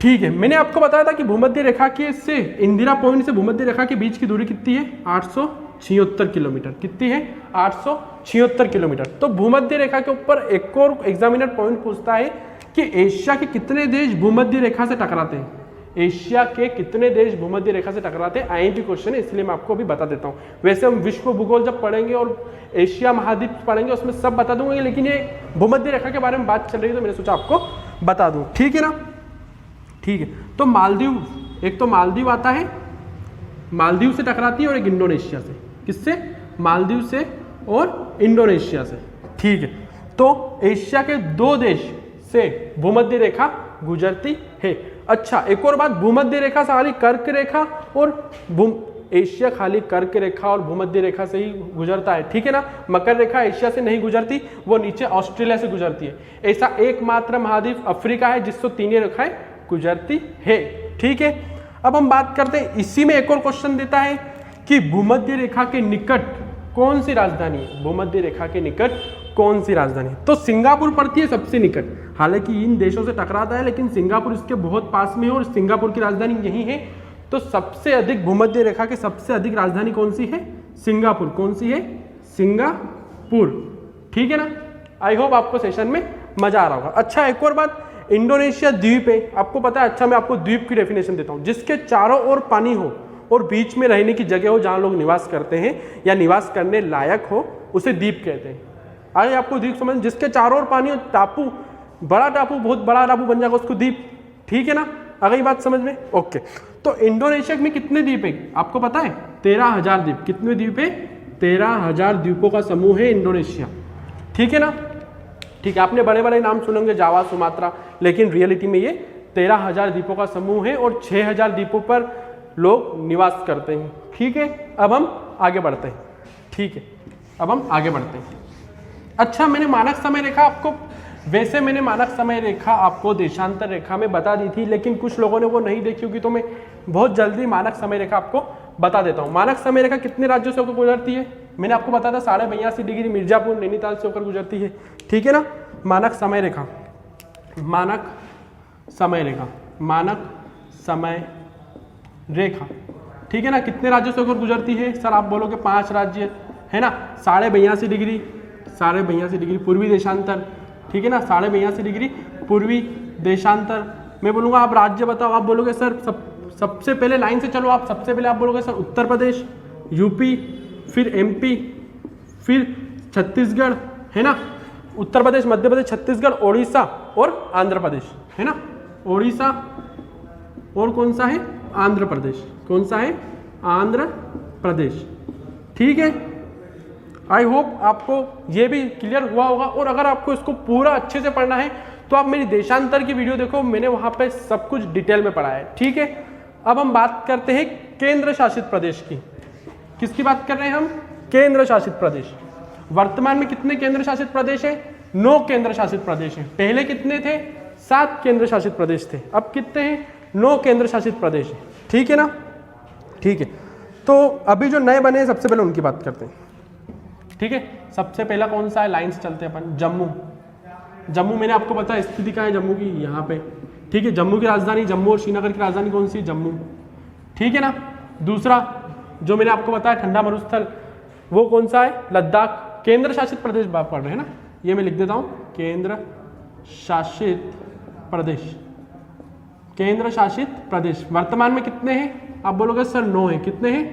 ठीक है, मैंने आपको बताया था कि भूमध्य रेखा के से इंदिरा पॉइंट से भूमध्य रेखा के बीच की दूरी कितनी है, 876 किलोमीटर। कितनी है, 876 किलोमीटर। तो भूमध्य रेखा के ऊपर एक और एग्जामिनर पॉइंट पूछता है कि एशिया के कितने देश भूमध्य रेखा से टकराते हैं, एशिया के कितने देश भूमध्य रेखा से टकराते हैं, आईएमपी क्वेश्चन है, इसलिए मैं आपको अभी बता देता हूं। वैसे हम विश्व भूगोल जब पढ़ेंगे और एशिया महाद्वीप पढ़ेंगे उसमें सब बता दूंगा, लेकिन ये भूमध्य रेखा के बारे में बात चल रही है तो मैंने सोचा आपको बता दूं, ठीक है ना। ठीक है, तो मालदीव, एक तो मालदीव आता है, मालदीव से टकराती है, और एक इंडोनेशिया से। किससे, मालदीव से और इंडोनेशिया से, ठीक है। तो एशिया के 2 देश से भूमध्य रेखा गुजरती है। अच्छा, एक और बात, भूमध्य रेखा से खाली कर्क रेखा और एशिया खाली कर्क रेखा और भूमध्य रेखा से ही गुजरता है, ठीक है ना। मकर रेखा एशिया से नहीं गुजरती, वो नीचे ऑस्ट्रेलिया से गुजरती है। ऐसा एकमात्र महाद्वीप अफ्रीका है जिससे 3 रेखाएं गुजरती है, ठीक है। अब हम बात करते हैं, इसी में एक और क्वेश्चन देता है कि भूमध्य रेखा के निकट कौन सी राजधानी है, भूमध्य रेखा के निकट कौन सी राजधानी है। तो सिंगापुर पड़ती है सबसे निकट, हालांकि इन देशों से टकराता है लेकिन सिंगापुर इसके बहुत पास में है और सिंगापुर की राजधानी यही है। तो सबसे अधिक भूमध्य रेखा के सबसे अधिक राजधानी कौन सी है, सिंगापुर। कौन सी है, सिंगापुर, ठीक है ना। आई होप आपको सेशन में मजा आ रहा होगा। अच्छा, एक और बात, इंडोनेशिया द्वीप है, आपको पता है। अच्छा, मैं आपको द्वीप की डेफिनेशन देता हूं, जिसके चारों ओर पानी हो और बीच में रहने की जगह हो जहां लोग निवास करते हैं या निवास करने लायक हो, उसे द्वीप कहते हैं। आगे आपको द्वीप समझ, जिसके चारों ओर पानी हो, टापू, बड़ा टापू, बहुत बड़ा टापू बन जाएगा उसको द्वीप, ठीक है ना। आ गई बात समझ में, ओके। तो इंडोनेशिया में कितने द्वीप है आपको पता है, 13,000 द्वीप। कितने द्वीप है, 13,000 द्वीपों का समूह है इंडोनेशिया, ठीक है ना। ठीक है, आपने बड़े बड़े नाम सुनेंगे, जावा, सुमात्रा, लेकिन रियलिटी में ये 13,000 द्वीपों का समूह है और 6,000 द्वीपों पर लोग निवास करते हैं, ठीक है। अब हम आगे बढ़ते हैं, ठीक है, अब हम आगे बढ़ते हैं। अच्छा, मैंने मानक समय रेखा आपको, वैसे मैंने मानक समय रेखा आपको देशांतर रेखा में बता दी थी, लेकिन कुछ लोगों ने वो नहीं देखी होगी, तो मैं बहुत जल्दी मानक समय रेखा आपको बता देता हूँ। मानक समय रेखा कितने राज्यों से होकर गुजरती है, मैंने आपको बताया था 82.5 डिग्री मिर्जापुर नैनीताल से होकर गुजरती है, ठीक है ना। मानक समय रेखा, मानक समय रेखा, मानक समय रेखा, ठीक है ना। कितने राज्यों से होकर गुजरती है, सर आप बोलोगे 5 राज्य है ना। 82.5 डिग्री, 82.5 डिग्री पूर्वी देशांतर, ठीक है ना। 82.5 डिग्री पूर्वी देशांतर। मैं बोलूँगा आप राज्य बताओ, आप बोलोगे सर सबसे पहले लाइन से चलो, आप सबसे पहले आप बोलोगे सर उत्तर प्रदेश, यूपी, फिर एमपी, फिर छत्तीसगढ़, है ना। उत्तर प्रदेश, मध्य प्रदेश, छत्तीसगढ़, ओडिशा और आंध्र प्रदेश, है ना। ओडिशा और कौन सा है, आंध्र प्रदेश। कौन सा है, आंध्र प्रदेश, ठीक है। आई होप आपको ये भी क्लियर हुआ होगा। और अगर आपको इसको पूरा अच्छे से पढ़ना है तो आप मेरी देशांतर की वीडियो देखो, मैंने वहां पे सब कुछ डिटेल में पढ़ा है, ठीक है। अब हम बात करते हैं केंद्र शासित प्रदेश की। किसकी बात कर रहे हैं हम, केंद्र शासित प्रदेश। वर्तमान में कितने केंद्र शासित प्रदेश है, 9 केंद्र शासित प्रदेश है। पहले कितने थे, 7 केंद्र शासित प्रदेश थे, अब कितने हैं, 9 केंद्र शासित प्रदेश है, ठीक है ना। ठीक है, तो अभी जो नए बने हैं सबसे पहले उनकी बात करते हैं, ठीक है। सबसे पहला कौन सा है, लाइन से चलते हैं अपन, जम्मू। जम्मू मैंने आपको बताया स्थिति कहाँ है जम्मू की, यहाँ पे, ठीक है। जम्मू की राजधानी, जम्मू और श्रीनगर की राजधानी कौन सी, जम्मू, ठीक है ना। दूसरा जो मैंने आपको बताया ठंडा मरुस्थल, वो कौन सा है, लद्दाख। केंद्र शासित प्रदेश बात पढ़ रहे हैं ना, ये मैं लिख देता हूँ, केंद्र शासित प्रदेश। केंद्र शासित प्रदेश वर्तमान में कितने हैं, आप बोलोगे सर 9 है, कितने हैं,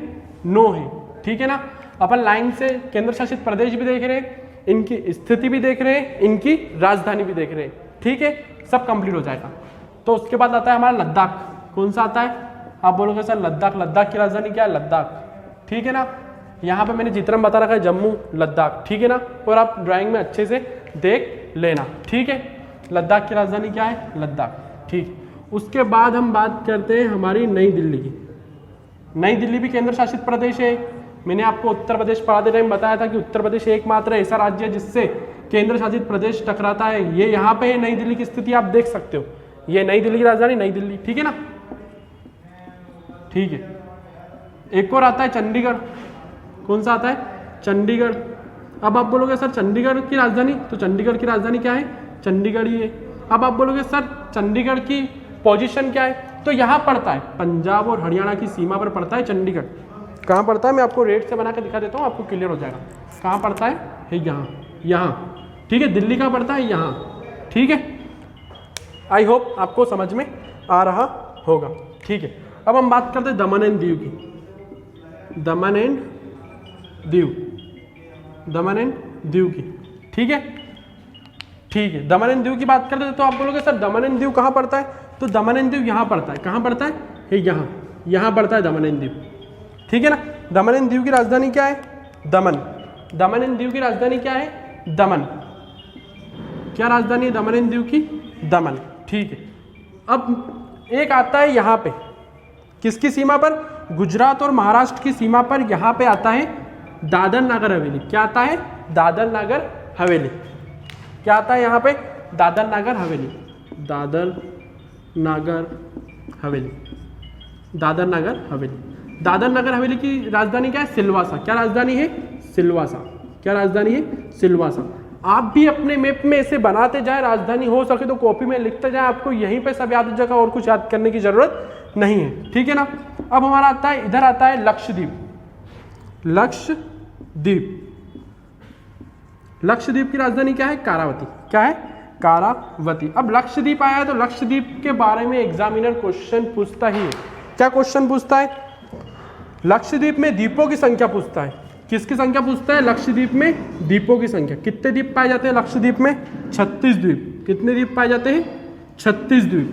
9 है, ठीक है ना। अपन लाइन से केंद्र शासित प्रदेश भी देख रहे हैं, इनकी स्थिति भी देख रहे हैं, इनकी राजधानी भी देख रहे हैं, ठीक है। सब कंप्लीट हो जाएगा। तो उसके बाद आता है हमारा लद्दाख। कौन सा आता है, आप बोलोगे सर लद्दाख। लद्दाख की राजधानी क्या है, लद्दाख, ठीक है ना। यहाँ पे मैंने जितना बता रखा है जम्मू लद्दाख, ठीक है ना। और आप ड्राइंग में अच्छे से देख लेना, ठीक है। लद्दाख की राजधानी क्या है, लद्दाख, ठीक। उसके बाद हम बात करते हैं हमारी नई दिल्ली की। नई दिल्ली भी केंद्र शासित प्रदेश है। मैंने आपको उत्तर प्रदेश पढ़ाते टाइम बताया था कि उत्तर प्रदेश एकमात्र ऐसा राज्य है जिससे केंद्र शासित प्रदेश टकराता है। ये यहाँ पे है नई दिल्ली की स्थिति, आप देख सकते हो, ये नई दिल्ली की राजधानी नई दिल्ली, ठीक है ना, ठीक है। एक और आता है चंडीगढ़। कौन सा आता है, चंडीगढ़। अब आप बोलोगे सर चंडीगढ़ की राजधानी, तो चंडीगढ़ की राजधानी क्या है, चंडीगढ़ ही है। अब आप बोलोगे सर चंडीगढ़ की पोजीशन क्या है, तो यहाँ पड़ता है, पंजाब और हरियाणा की सीमा पर पड़ता है चंडीगढ़। कहाँ पड़ता है, मैं आपको रेट से बना के दिखा देता हूँ, आपको क्लियर हो जाएगा। कहाँ पड़ता है यहाँ, यहाँ, ठीक है। दिल्ली कहाँ पड़ता है, यहाँ, ठीक है। आई होप आपको समझ में आ रहा होगा, ठीक है। अब हम बात करते हैं दमन एंड दीव की। दमन and Diu, Daman and Diu की, ठीक है, ठीक है। दमन एंड दीव की बात करते हैं तो आप बोलोगे सर दमन एंड दीव कहाँ पड़ता है, तो दमन एंड दीव यहाँ पड़ता है। कहाँ पड़ता है, यहाँ, यहाँ पड़ता है दमन एंड दीव, ठीक है ना। दमन एंड दीव की राजधानी क्या है, दमन। दमन एंड दीव की राजधानी क्या है, दमन। क्या राजधानी है दमन एंड दीव की, दमन, ठीक है। अब एक आता है यहाँ पे, किसकी सीमा पर, गुजरात और महाराष्ट्र की सीमा पर, यहाँ पे आता है दादर नागर हवेली। क्या आता है, दादर नागर हवेली। क्या आता है यहाँ पे, दादर नागर हवेली, दादर नागर हवेली, दादर नागर हवेली। दादर नगर हवेली की राजधानी क्या है, सिलवासा। क्या राजधानी है, सिलवासा। क्या राजधानी है, सिलवासा। आप भी अपने मैप में ऐसे बनाते जाए, राजधानी हो सके तो कॉपी में लिखते जाए, आपको यहीं पे सब याद हो जाएगा और कुछ याद करने की जरूरत नहीं है, ठीक है ना। अब हमारा आता है, इधर आता है लक्षद्वीप। लक्षद्वीप, लक्षद्वीप की राजधानी क्या है, कारावती। क्या है, कारावती। अब लक्षद्वीप आया है तो लक्षद्वीप के बारे में एग्जामिनर क्वेश्चन पूछता ही है। क्या क्वेश्चन पूछता है, लक्षद्वीप में द्वीपों की संख्या पूछता है। किसकी संख्या पूछता है, लक्षद्वीप में द्वीपों की संख्या। कितने द्वीप पाए जाते हैं लक्षद्वीप में, 36 द्वीप। कितने द्वीप पाए जाते हैं, 36 द्वीप।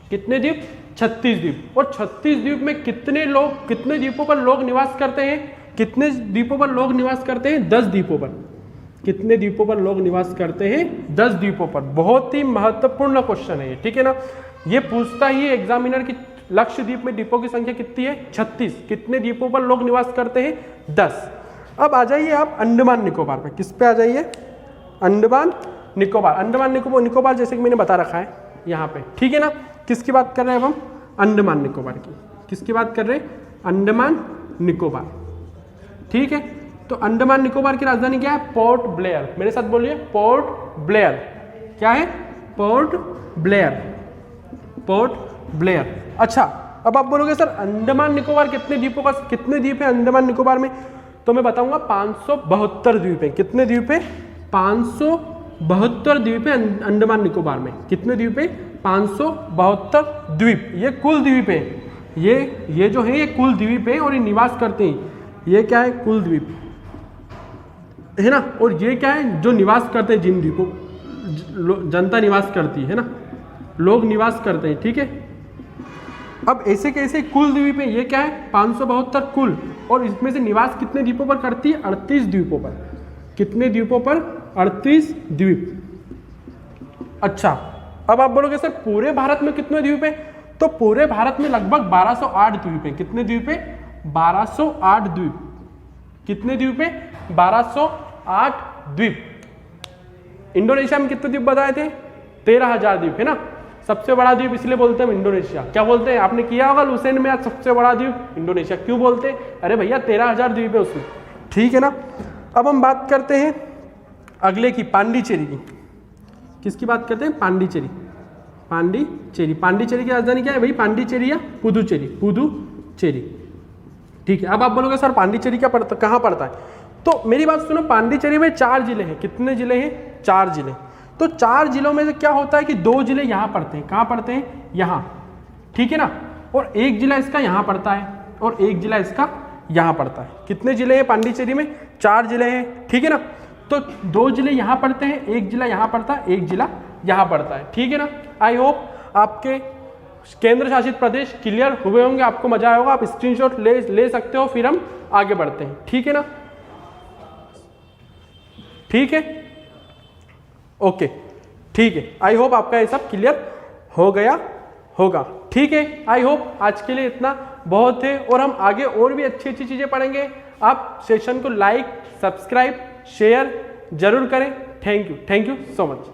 कितने द्वीप, 36 द्वीप। और 36 द्वीप में कितने लोग, कितने द्वीपों पर लोग निवास करते हैं, कितने द्वीपों पर लोग निवास करते हैं, 10 द्वीपों पर। कितने द्वीपों पर लोग निवास करते हैं, 10 द्वीपों पर। बहुत ही महत्वपूर्ण क्वेश्चन है ये, ठीक है ना। ये पूछता ही एग्जामिनर की लक्षद्वीप में द्वीपों की संख्या कितनी है, 36। कितने द्वीपों पर लोग निवास करते हैं, 10। अब आ जाइए आप अंडमान निकोबार पे। किस पे आ जाइए, अंडमान निकोबार। अंडमान निकोबार जैसे कि मैंने बता रखा है यहाँ पे, ठीक है ना। किसकी बात कर रहे हैं अब हम, अंडमान निकोबार की। किसकी बात कर रहे हैं, अंडमान निकोबार, ठीक है। तो अंडमान निकोबार की राजधानी क्या है, पोर्ट ब्लेयर। मेरे साथ बोलिए, पोर्ट ब्लेयर। क्या है, पोर्ट ब्लेयर, पोर्ट ब्लेयर। अच्छा, अब आप बोलोगे सर अंडमान निकोबार कितने द्वीपों का, कितने द्वीप है अंडमान निकोबार में, तो मैं बताऊंगा 572 द्वीप है। कितने द्वीप है, 572 द्वीप है अंडमान निकोबार में। कितने द्वीप है, 572 द्वीप। ये कुल द्वीप है, ये जो है ये कुल द्वीप है और ये निवास करते हैं। ये क्या है, कुल द्वीप है ना। और ये क्या है, जो निवास करते हैं, जिन द्वीपों जनता निवास करती है ना, लोग निवास करते हैं, ठीक है। अब ऐसे कैसे कुल द्वीप है, ये क्या है, 572 कुल। और इसमें से निवास कितने द्वीपों पर करती है, 38 द्वीपों पर। कितने द्वीपों पर, 38 द्वीप। अच्छा, अब आप बोलोगे सर पूरे भारत में कितने द्वीप है, तो पूरे भारत में लगभग 1208 द्वीप है। कितने द्वीप है, 1208 द्वीप। कितने द्वीप है, 1208 द्वीप। इंडोनेशिया में कितने द्वीप बताए थे, 13,000 द्वीप है ना। सबसे बड़ा द्वीप इसलिए बोलते हैं हम इंडोनेशिया। क्या बोलते हैं, आपने किया होगा लुसेंट में, सबसे बड़ा द्वीप इंडोनेशिया। क्यों बोलते हैं, अरे भैया 13,000 द्वीप है उसमें, ठीक है ना। अब हम बात करते हैं अगले की, पांडिचेरी की। किसकी बात करते हैं, पांडिचेरी। पांडिचेरी, पांडिचेरी की राजधानी क्या है भाई, पांडिचेरी या पुदुचेरी, पुदुचेरी, ठीक है। अब आप बोलोगे सर पांडिचेरी क्या पड़ता, कहाँ पड़ता है, तो मेरी बात सुनो, पांडिचेरी में 4 जिले हैं। कितने जिले हैं, 4 जिले। तो 4 जिलों में से क्या होता है कि 2 जिले यहाँ पड़ते हैं, कहाँ पड़ते हैं, यहाँ, ठीक है ना, और 1 जिला इसका यहाँ पड़ता है, और 1 जिला इसका यहाँ पड़ता है। कितने जिले हैं पांडिचेरी में, 4 जिले हैं, ठीक है ना। तो 2 जिले यहाँ पड़ते हैं, 1 जिला यहाँ पड़ता है, 1 जिला यहाँ पड़ता है, ठीक है ना। आई होप आपके केंद्र शासित प्रदेश क्लियर हुए होंगे, आपको मजा आया होगा। आप स्क्रीनशॉट ले सकते हो, फिर हम आगे बढ़ते हैं, ठीक है ना, ठीक है, ओके, ठीक है। आई होप आपका ये सब क्लियर हो गया होगा, ठीक है। आई होप आज के लिए इतना बहुत है, और हम आगे और भी अच्छी अच्छी चीजें पढ़ेंगे। आप सेशन को लाइक, सब्सक्राइब, शेयर जरूर करें। Thank you so much.